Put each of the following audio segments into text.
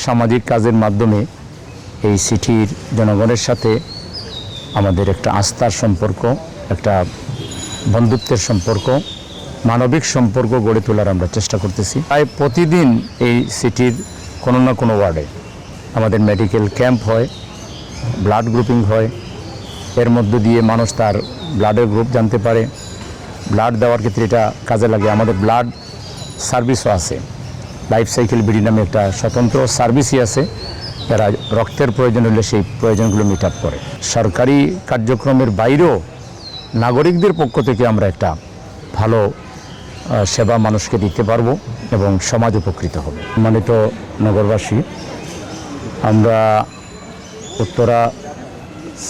সামাজিক কাজের মাধ্যমে এই সিটির জনগণের সাথে আমাদের একটা আস্থার সম্পর্ক, একটা বন্ধুত্বের সম্পর্ক, মানবিক সম্পর্ক গড়ে তোলার আমরা চেষ্টা করতেছি। প্রায় প্রতিদিন এই সিটির কোনো না কোনো ওয়ার্ডে আমাদের মেডিকেল ক্যাম্প হয়, ব্লাড গ্রুপিং হয়। এর মধ্য দিয়ে মানুষ তার ব্লাডের গ্রুপ জানতে পারে। ব্লাড দেওয়ার ক্ষেত্রে এটা কাজে লাগে। আমাদের ব্লাড সার্ভিসও আছে, লাইফ সাইকেল বিডি নামে একটা স্বতন্ত্র সার্ভিসই আছে, যারা রক্তের প্রয়োজন হলে সেই প্রয়োজনগুলো মিট আপ করে। সরকারি কার্যক্রমের বাইরেও নাগরিকদের পক্ষ থেকে আমরা একটা ভালো সেবা মানুষকে দিতে পারবো এবং সমাজ উপকৃত হবে। সম্মানিত নগরবাসী, আমরা উত্তরা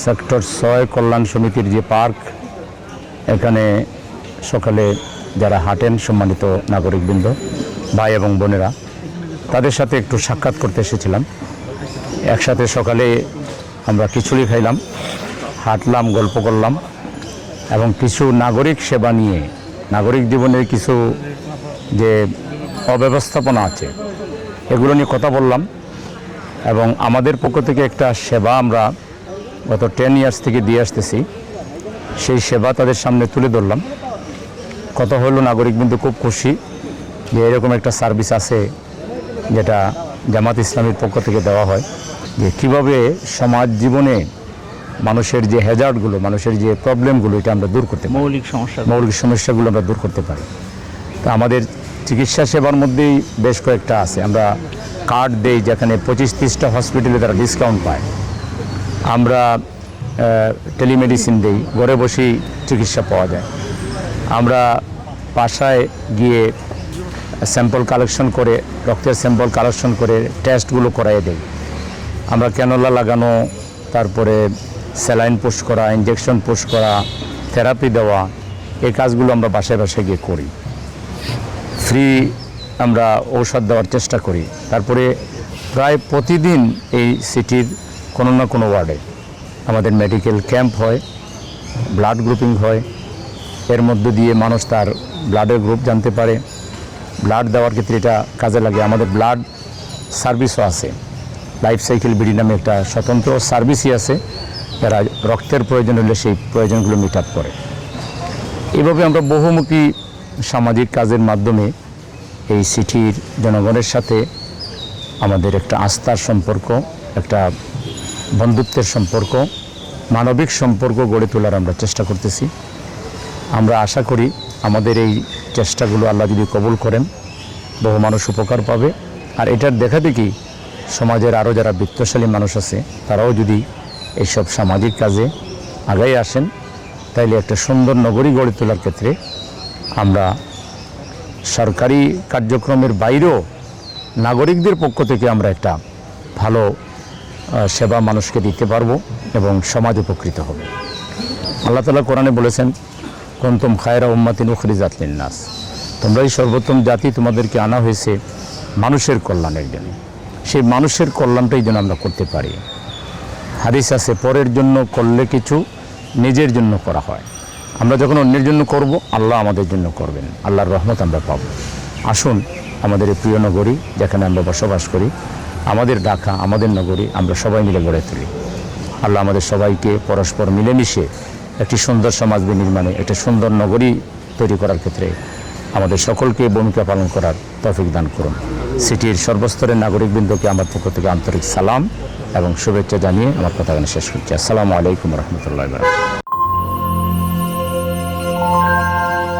সেক্টর 6 কল্যাণ সমিতির যে পার্ক, এখানে সকালে যারা হাঁটেন সম্মানিত নাগরিকবৃন্দ, ভাই এবং বোনেরা, তাদের সাথে একটু সাক্ষাৎ করতে এসেছিলাম। একসাথে সকালে আমরা খিচুড়ি খাইলাম, হাঁটলাম, গল্প করলাম এবং কিছু নাগরিক সেবা নিয়ে, নাগরিক জীবনের কিছু যে অব্যবস্থাপনা আছে এগুলো নিয়ে কথা বললাম। এবং আমাদের পক্ষ থেকে একটা সেবা আমরা গত 10 ইয়ার্স থেকে দিয়ে আসতেছি, সেই সেবা তাদের সামনে তুলে ধরলাম। কথা হলো নাগরিকবৃন্দ খুব খুশি যে এরকম একটা সার্ভিস আছে যেটা জামাত ইসলামের পক্ষ থেকে দেওয়া হয়, যে কীভাবে সমাজ জীবনে মানুষের যে হ্যাজার্ডগুলো, মানুষের যে প্রবলেমগুলো, এটা আমরা দূর করতে পারি, মৌলিক সমস্যাগুলো আমরা দূর করতে পারি। তো আমাদের চিকিৎসা সেবার মধ্যেই বেশ কয়েকটা আছে। আমরা কার্ড দেই, যেখানে 25-30টা হসপিটালে তারা ডিসকাউন্ট পায়। আমরা টেলিমেডিসিন দেই, ঘরে বসেই চিকিৎসা পাওয়া যায়। আমরা বাসায় গিয়ে স্যাম্পল কালেকশন করে, রক্তের স্যাম্পল কালেকশন করে টেস্টগুলো করাই দেই। আমরা ক্যানোলা লাগানো, তারপরে স্যালাইন পুশ করা, ইঞ্জেকশন পুশ করা, থেরাপি দেওয়া, এই কাজগুলো আমরা বাসায় বাসায় গিয়ে করি। ফ্রি আমরা ঔষধ দেওয়ার চেষ্টা করি। তারপরে প্রায় প্রতিদিন এই সিটির কোনো না কোনো ওয়ার্ডে আমাদের মেডিকেল ক্যাম্প হয়, ব্লাড গ্রুপিং হয়। এর মধ্য দিয়ে মানুষ তার ব্লাডের গ্রুপ জানতে পারে। ব্লাড দেওয়ার ক্ষেত্রে এটা কাজে লাগে। আমাদের ব্লাড সার্ভিসও আছে, লাইফ সাইকেল বিডি নামে একটা স্বতন্ত্র সার্ভিসই আছে, যারা রক্তের প্রয়োজন হলে সেই প্রয়োজনগুলো মিট আপ করে। এভাবে আমরা বহুমুখী সামাজিক কাজের মাধ্যমে এই সিটির জনগণের সাথে আমাদের একটা আস্থার সম্পর্ক, একটা বন্ধুত্বের সম্পর্ক, মানবিক সম্পর্ক গড়ে তোলার আমরা চেষ্টা করতেছি। আমরা আশা করি আমাদের এই চেষ্টাগুলো আল্লাহ যদি কবুল করেন, বহু মানুষ উপকার পাবে। আর এটার দেখা দেখি সমাজের আরও যারা বিত্তশালী মানুষ আছে, তারাও যদি এইসব সামাজিক কাজে আগাই আসেন, তাইলে একটা সুন্দর নগরী গড়ে তোলার ক্ষেত্রে আমরা সরকারি কার্যক্রমের বাইরেও নাগরিকদের পক্ষ থেকে আমরা একটা ভালো সেবা মানুষকে দিতে পারবো এবং সমাজ উপকৃত হবে। আল্লাহ তাআলা কোরআনে বলেছেন, কুনতুম খায়রা উম্মাতিন উখরিজাত লিন্নাস, তোমরাই সর্বোত্তম জাতি, তোমাদেরকে আনা হয়েছে মানুষের কল্যাণের জন্য। সেই মানুষের কল্যাণটাই যেন আমরা করতে পারি। হাদিস আছে, পরের জন্য করলে কিছু নিজের জন্য করা হয়। আমরা যখন অন্যের জন্য করব, আল্লাহ আমাদের জন্য করবেন, আল্লাহর রহমত আমরা পাব। আসুন আমাদের এই প্রিয় নগরী যেখানে আমরা বসবাস করি, আমাদের ঢাকা, আমাদের নগরী, আমরা সবাই মিলে গড়ে তুলি। আল্লাহ আমাদের সবাইকে পরস্পর মিলেমিশে একটি সুন্দর সমাজ নির্মাণে, একটা সুন্দর নগরী তৈরি করার ক্ষেত্রে আমাদের সকলকে ভূমিকা পালন করার তৌফিক দান করুন। সিটির সর্বস্তরের নাগরিকবৃন্দকে আমার পক্ষ থেকে আন্তরিক সালাম এবং শুভেচ্ছা জানিয়ে আমার কথা শেষ করছি। আসসালামু আলাইকুম রহমতুল্লাহ।